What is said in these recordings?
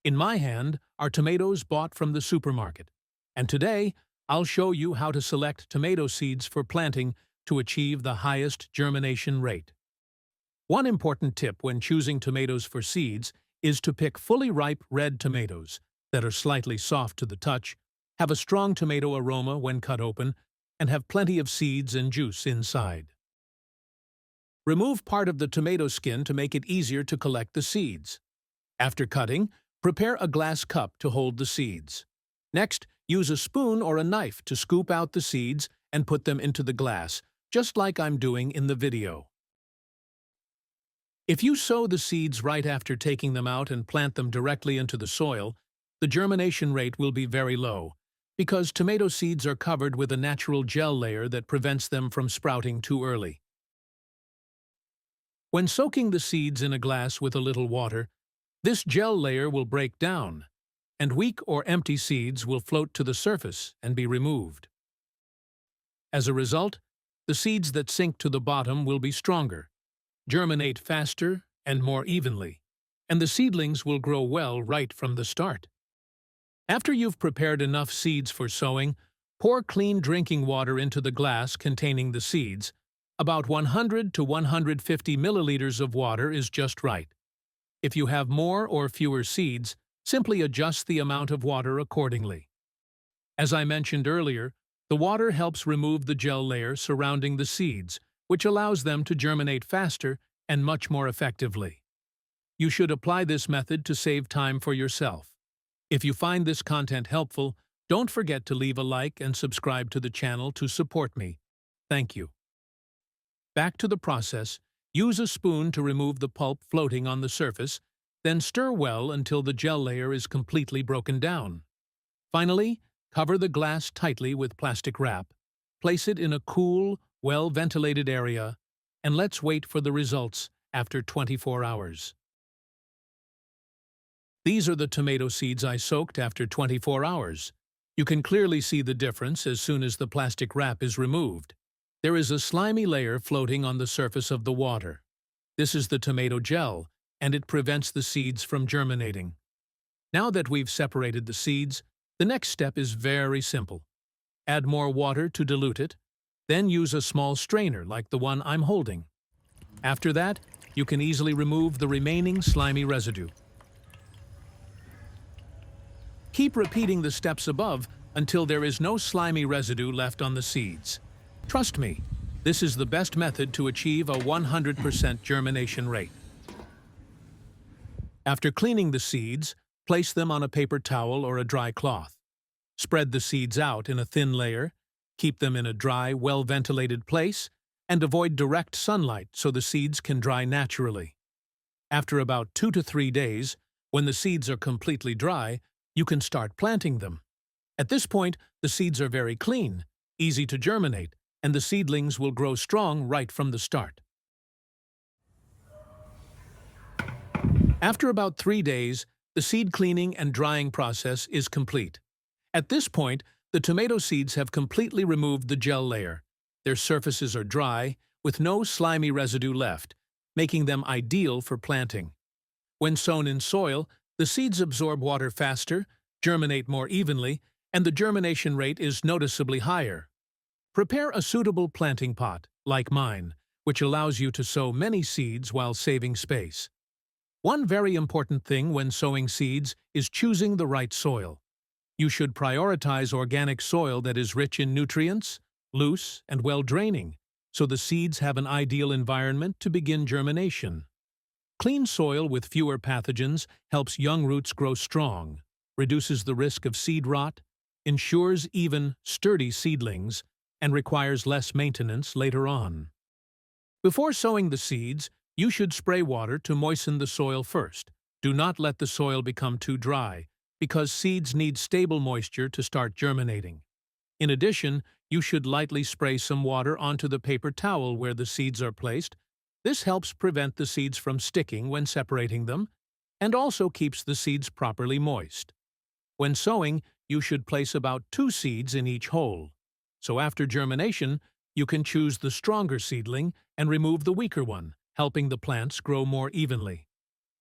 In my hand are tomatoes bought from the supermarket, and today I'll show you how to select tomato seeds for planting to achieve the highest germination rate. One important tip when choosing tomatoes for seeds is to pick fully ripe red tomatoes that are slightly soft to the touch, have a strong tomato aroma when cut open, and have plenty of seeds and juice inside. Remove part of the tomato skin to make it easier to collect the seeds. After cutting, prepare a glass cup to hold the seeds. Next, use a spoon or a knife to scoop out the seeds and put them into the glass, just like I'm doing in the video. If you sow the seeds right after taking them out and plant them directly into the soil, the germination rate will be very low, because tomato seeds are covered with a natural gel layer that prevents them from sprouting too early. When soaking the seeds in a glass with a little water, this gel layer will break down, and weak or empty seeds will float to the surface and be removed. As a result, the seeds that sink to the bottom will be stronger, germinate faster and more evenly, and the seedlings will grow well right from the start. After you've prepared enough seeds for sowing, pour clean drinking water into the glass containing the seeds. About 100 to 150 milliliters of water is just right. If you have more or fewer seeds, simply adjust the amount of water accordingly. As I mentioned earlier, the water helps remove the gel layer surrounding the seeds, which allows them to germinate faster and much more effectively. You should apply this method to save time for yourself. If you find this content helpful, don't forget to leave a like and subscribe to the channel to support me. Thank you. Back to the process, use a spoon to remove the pulp floating on the surface, then stir well until the gel layer is completely broken down. Finally, cover the glass tightly with plastic wrap, place it in a cool, well-ventilated area, and let's wait for the results after 24 hours. These are the tomato seeds I soaked after 24 hours. You can clearly see the difference as soon as the plastic wrap is removed. There is a slimy layer floating on the surface of the water. This is the tomato gel, and it prevents the seeds from germinating. Now that we've separated the seeds, the next step is very simple. Add more water to dilute it, then use a small strainer like the one I'm holding. After that, you can easily remove the remaining slimy residue. Keep repeating the steps above until there is no slimy residue left on the seeds. Trust me, this is the best method to achieve a 100% germination rate. After cleaning the seeds, place them on a paper towel or a dry cloth. Spread the seeds out in a thin layer, keep them in a dry, well-ventilated place, and avoid direct sunlight so the seeds can dry naturally. After about 2 to 3 days, when the seeds are completely dry, you can start planting them. At this point, the seeds are very clean, easy to germinate, and the seedlings will grow strong right from the start. After about 3 days, the seed cleaning and drying process is complete. At this point, the tomato seeds have completely removed the gel layer. Their surfaces are dry, with no slimy residue left, making them ideal for planting. When sown in soil, the seeds absorb water faster, germinate more evenly, and the germination rate is noticeably higher. Prepare a suitable planting pot, like mine, which allows you to sow many seeds while saving space. One very important thing when sowing seeds is choosing the right soil. You should prioritize organic soil that is rich in nutrients, loose, and well-draining, so the seeds have an ideal environment to begin germination. Clean soil with fewer pathogens helps young roots grow strong, reduces the risk of seed rot, ensures even, sturdy seedlings, and requires less maintenance later on. Before sowing the seeds, you should spray water to moisten the soil first. Do not let the soil become too dry, because seeds need stable moisture to start germinating. In addition, you should lightly spray some water onto the paper towel where the seeds are placed. This helps prevent the seeds from sticking when separating them, and also keeps the seeds properly moist. When sowing, you should place about 2 seeds in each hole. So after germination, you can choose the stronger seedling and remove the weaker one, helping the plants grow more evenly.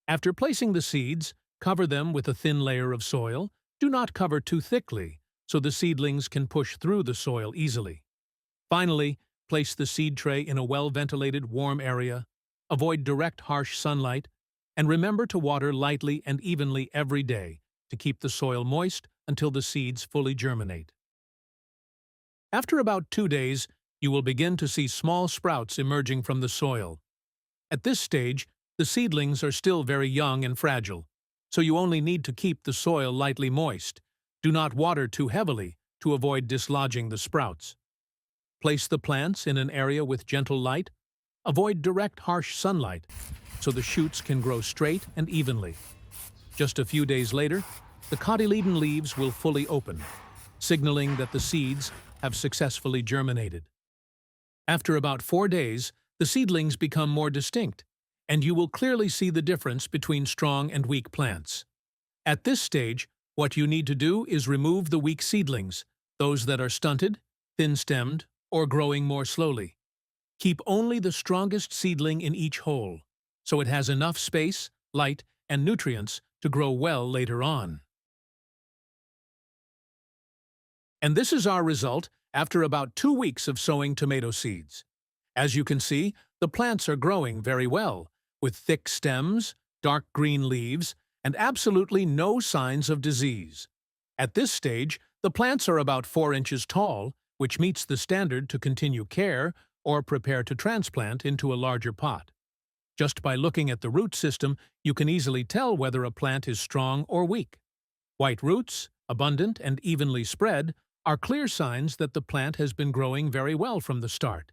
After placing the seeds, Cover them with a thin layer of soil. Do not cover too thickly, so the seedlings can push through the soil easily. Finally, place the seed tray in a well-ventilated, warm area. Avoid direct, harsh sunlight, and remember to water lightly and evenly every day to keep the soil moist until the seeds fully germinate. After about 2 days, you will begin to see small sprouts emerging from the soil. At this stage, the seedlings are still very young and fragile, so you only need to keep the soil lightly moist. Do not water too heavily to avoid dislodging the sprouts. Place the plants in an area with gentle light. Avoid direct, harsh sunlight, so the shoots can grow straight and evenly. Just a few days later, the cotyledon leaves will fully open, signaling that the seeds have successfully germinated. After about 4 days, the seedlings become more distinct, and you will clearly see the difference between strong and weak plants. At this stage, what you need to do is remove the weak seedlings, those that are stunted, thin-stemmed, or growing more slowly. Keep only the strongest seedling in each hole, so it has enough space, light, and nutrients to grow well later on. And this is our result after about 2 weeks of sowing tomato seeds. As you can see, the plants are growing very well, with thick stems, dark green leaves, and absolutely no signs of disease. At this stage, the plants are about 4 inches tall, which meets the standard to continue care or prepare to transplant into a larger pot. Just by looking at the root system, you can easily tell whether a plant is strong or weak. White roots, abundant and evenly spread, are clear signs that the plant has been growing very well from the start.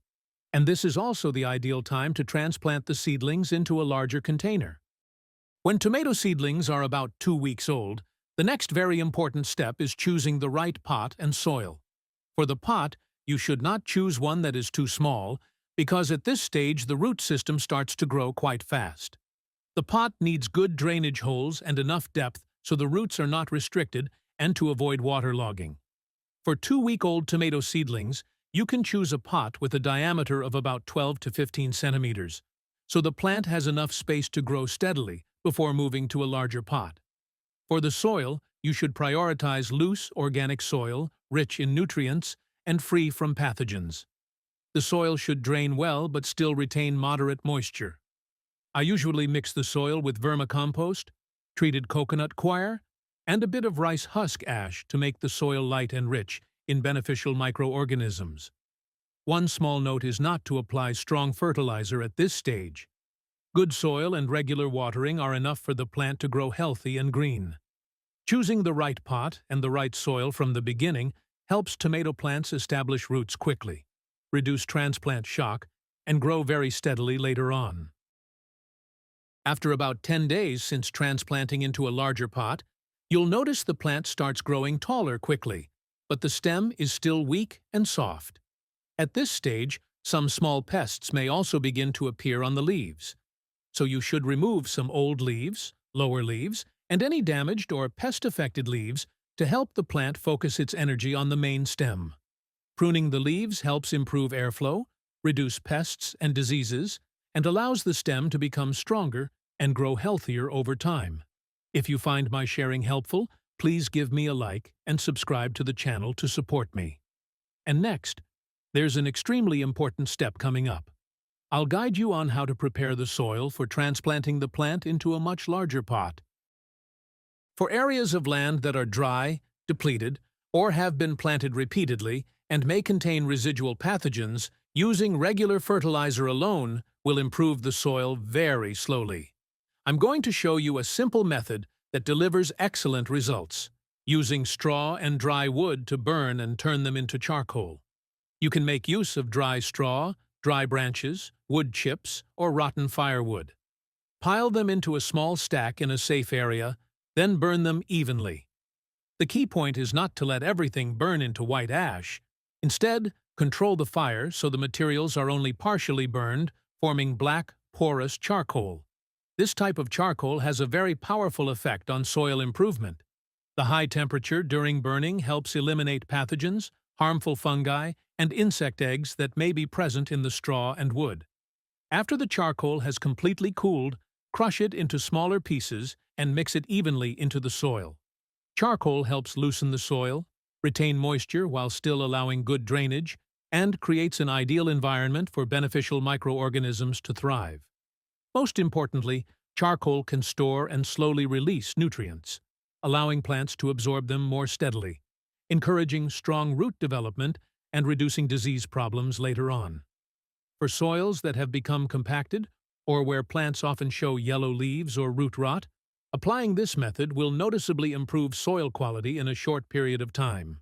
And this is also the ideal time to transplant the seedlings into a larger container. When tomato seedlings are about 2 weeks old, the next very important step is choosing the right pot and soil. For the pot, you should not choose one that is too small, because at this stage the root system starts to grow quite fast. The pot needs good drainage holes and enough depth so the roots are not restricted and to avoid waterlogging. For 2-week-old tomato seedlings, you can choose a pot with a diameter of about 12 to 15 centimeters, so the plant has enough space to grow steadily before moving to a larger pot. For the soil, you should prioritize loose, organic soil, rich in nutrients, and free from pathogens. The soil should drain well but still retain moderate moisture. I usually mix the soil with vermicompost, treated coconut coir, and a bit of rice husk ash to make the soil light and rich in beneficial microorganisms. One small note is not to apply strong fertilizer at this stage. Good soil and regular watering are enough for the plant to grow healthy and green. Choosing the right pot and the right soil from the beginning helps tomato plants establish roots quickly, reduce transplant shock, and grow very steadily later on. After about 10 days since transplanting into a larger pot, you'll notice the plant starts growing taller quickly, but the stem is still weak and soft. At this stage, some small pests may also begin to appear on the leaves, so you should remove some old leaves, lower leaves, and any damaged or pest-affected leaves to help the plant focus its energy on the main stem. Pruning the leaves helps improve airflow, reduce pests and diseases, and allows the stem to become stronger and grow healthier over time. If you find my sharing helpful, please give me a like and subscribe to the channel to support me. And next, there's an extremely important step coming up. I'll guide you on how to prepare the soil for transplanting the plant into a much larger pot. For areas of land that are dry, depleted, or have been planted repeatedly and may contain residual pathogens, using regular fertilizer alone will improve the soil very slowly. I'm going to show you a simple method that delivers excellent results, using straw and dry wood to burn and turn them into charcoal. You can make use of dry straw, dry branches, wood chips, or rotten firewood. Pile them into a small stack in a safe area, then burn them evenly. The key point is not to let everything burn into white ash. Instead, control the fire so the materials are only partially burned, forming black, porous charcoal. This type of charcoal has a very powerful effect on soil improvement. The high temperature during burning helps eliminate pathogens, harmful fungi, and insect eggs that may be present in the straw and wood. After the charcoal has completely cooled, crush it into smaller pieces and mix it evenly into the soil. Charcoal helps loosen the soil, retain moisture while still allowing good drainage, and creates an ideal environment for beneficial microorganisms to thrive. Most importantly, charcoal can store and slowly release nutrients, allowing plants to absorb them more steadily, encouraging strong root development and reducing disease problems later on. For soils that have become compacted, or where plants often show yellow leaves or root rot, applying this method will noticeably improve soil quality in a short period of time.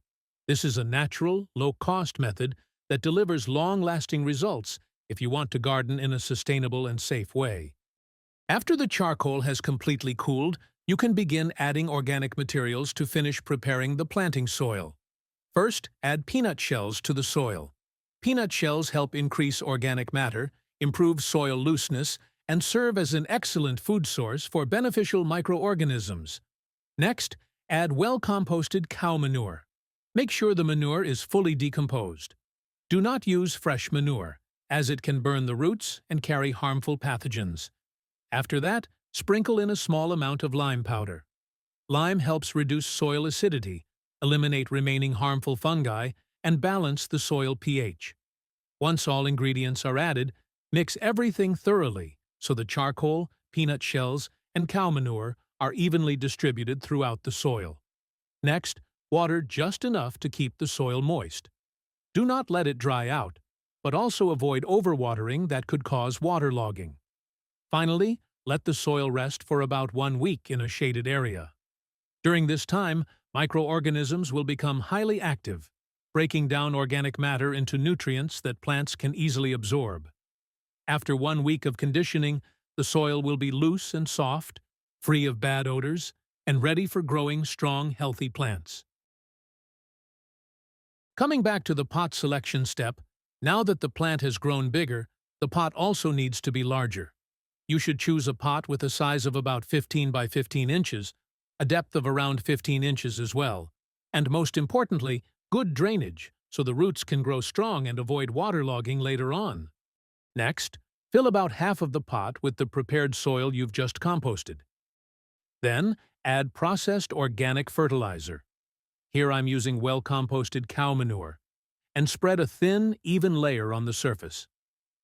This is a natural, low-cost method that delivers long-lasting results if you want to garden in a sustainable and safe way. After the charcoal has completely cooled, you can begin adding organic materials to finish preparing the planting soil. First, add peanut shells to the soil. Peanut shells help increase organic matter, improve soil looseness, and serve as an excellent food source for beneficial microorganisms. Next, add well-composted cow manure. Make sure the manure is fully decomposed. Do not use fresh manure, as it can burn the roots and carry harmful pathogens. After that, sprinkle in a small amount of lime powder. Lime helps reduce soil acidity, eliminate remaining harmful fungi, and balance the soil pH. Once all ingredients are added, mix everything thoroughly so the charcoal, peanut shells, and cow manure are evenly distributed throughout the soil. Next, water just enough to keep the soil moist. Do not let it dry out, but also avoid overwatering that could cause waterlogging. Finally, let the soil rest for about 1 week in a shaded area. During this time, microorganisms will become highly active, breaking down organic matter into nutrients that plants can easily absorb. After 1 week of conditioning, the soil will be loose and soft, free of bad odors, and ready for growing strong, healthy plants. Coming back to the pot selection step, now that the plant has grown bigger, the pot also needs to be larger. You should choose a pot with a size of about 15 by 15 inches, a depth of around 15 inches as well, and most importantly, good drainage so the roots can grow strong and avoid waterlogging later on. Next, fill about half of the pot with the prepared soil you've just composted. Then, add processed organic fertilizer. Here I'm using well-composted cow manure, and spread a thin, even layer on the surface.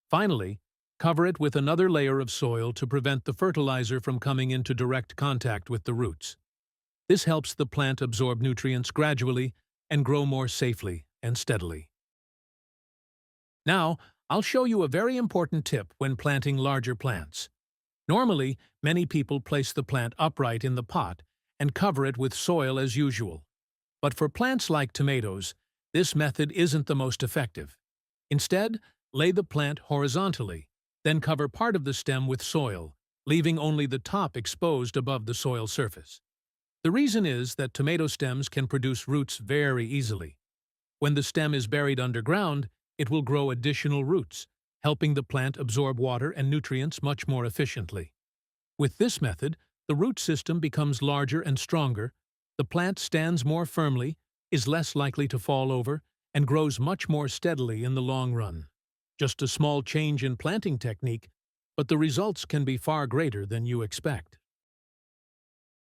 Finally, cover it with another layer of soil to prevent the fertilizer from coming into direct contact with the roots. This helps the plant absorb nutrients gradually and grow more safely and steadily. Now, I'll show you a very important tip when planting larger plants. Normally, many people place the plant upright in the pot and cover it with soil as usual. But for plants like tomatoes, this method isn't the most effective. Instead, lay the plant horizontally, then cover part of the stem with soil, leaving only the top exposed above the soil surface. The reason is that tomato stems can produce roots very easily. When the stem is buried underground, it will grow additional roots, helping the plant absorb water and nutrients much more efficiently. With this method, the root system becomes larger and stronger, the plant stands more firmly, is less likely to fall over, and grows much more steadily in the long run. Just a small change in planting technique, but the results can be far greater than you expect.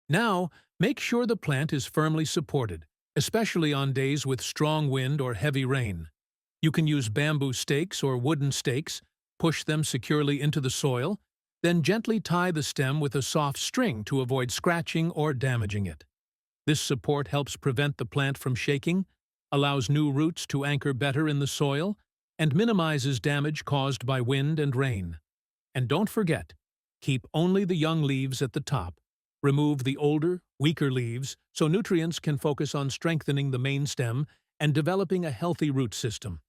Now, make sure the plant is firmly supported, especially on days with strong wind or heavy rain. You can use bamboo stakes or wooden stakes, push them securely into the soil, then gently tie the stem with a soft string to avoid scratching or damaging it. This support helps prevent the plant from shaking, allows new roots to anchor better in the soil, and minimizes damage caused by wind and rain. And don't forget, keep only the young leaves at the top. Remove the older, weaker leaves so nutrients can focus on strengthening the main stem and developing a healthy root system.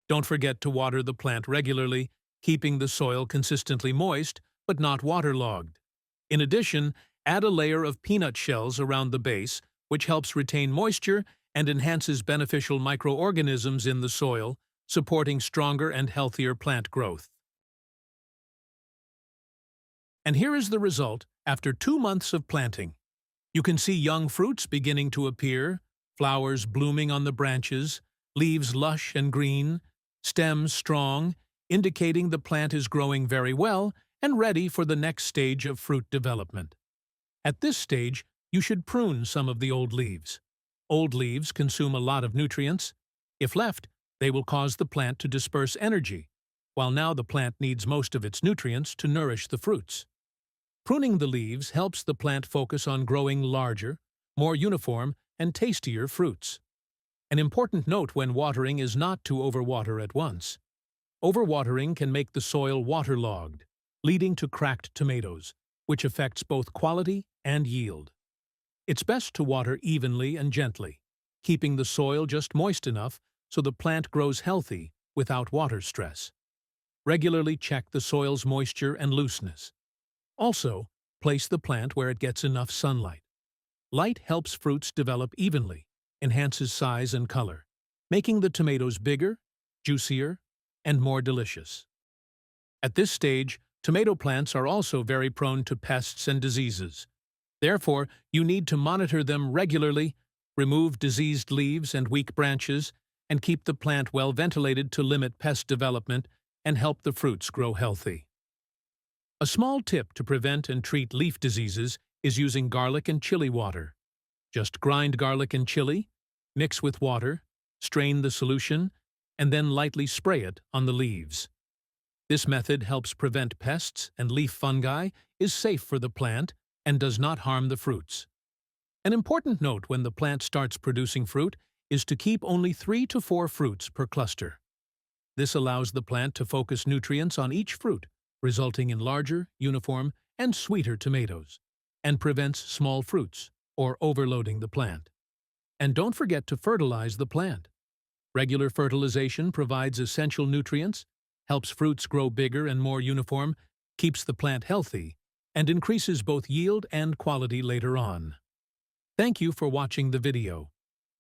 Don't forget to water the plant regularly, keeping the soil consistently moist but not waterlogged. In addition, add a layer of peanut shells around the base, which helps retain moisture and enhances beneficial microorganisms in the soil, supporting stronger and healthier plant growth. And here is the result after 2 months of planting. You can see young fruits beginning to appear, flowers blooming on the branches, leaves lush and green, stems strong, indicating the plant is growing very well and ready for the next stage of fruit development. At this stage, you should prune some of the old leaves. Old leaves consume a lot of nutrients. If left, they will cause the plant to disperse energy, while now the plant needs most of its nutrients to nourish the fruits. Pruning the leaves helps the plant focus on growing larger, more uniform, and tastier fruits. An important note when watering is not to overwater at once. Overwatering can make the soil waterlogged, leading to cracked tomatoes, which affects both quality and yield. It's best to water evenly and gently, keeping the soil just moist enough so the plant grows healthy without water stress. Regularly check the soil's moisture and looseness. Also, place the plant where it gets enough sunlight. Light helps fruits develop evenly, enhances size and color, making the tomatoes bigger, juicier, and more delicious. At this stage, tomato plants are also very prone to pests and diseases. Therefore, you need to monitor them regularly, remove diseased leaves and weak branches, and keep the plant well ventilated to limit pest development and help the fruits grow healthy. A small tip to prevent and treat leaf diseases is using garlic and chili water. Just grind garlic and chili, mix with water, strain the solution, and then lightly spray it on the leaves. This method helps prevent pests and leaf fungi, is safe for the plant, and does not harm the fruits. An important note when the plant starts producing fruit is to keep only 3 to 4 fruits per cluster. This allows the plant to focus nutrients on each fruit, resulting in larger, uniform, and sweeter tomatoes, and prevents small fruits or overloading the plant. And don't forget to fertilize the plant. Regular fertilization provides essential nutrients, helps fruits grow bigger and more uniform, keeps the plant healthy, and increases both yield and quality later on. Thank you for watching the video.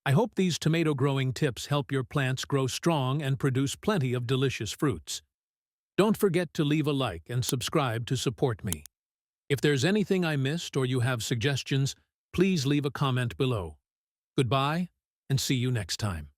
I hope these tomato growing tips help your plants grow strong and produce plenty of delicious fruits. Don't forget to leave a like and subscribe to support me. If there's anything I missed or you have suggestions, please leave a comment below. Goodbye, and see you next time.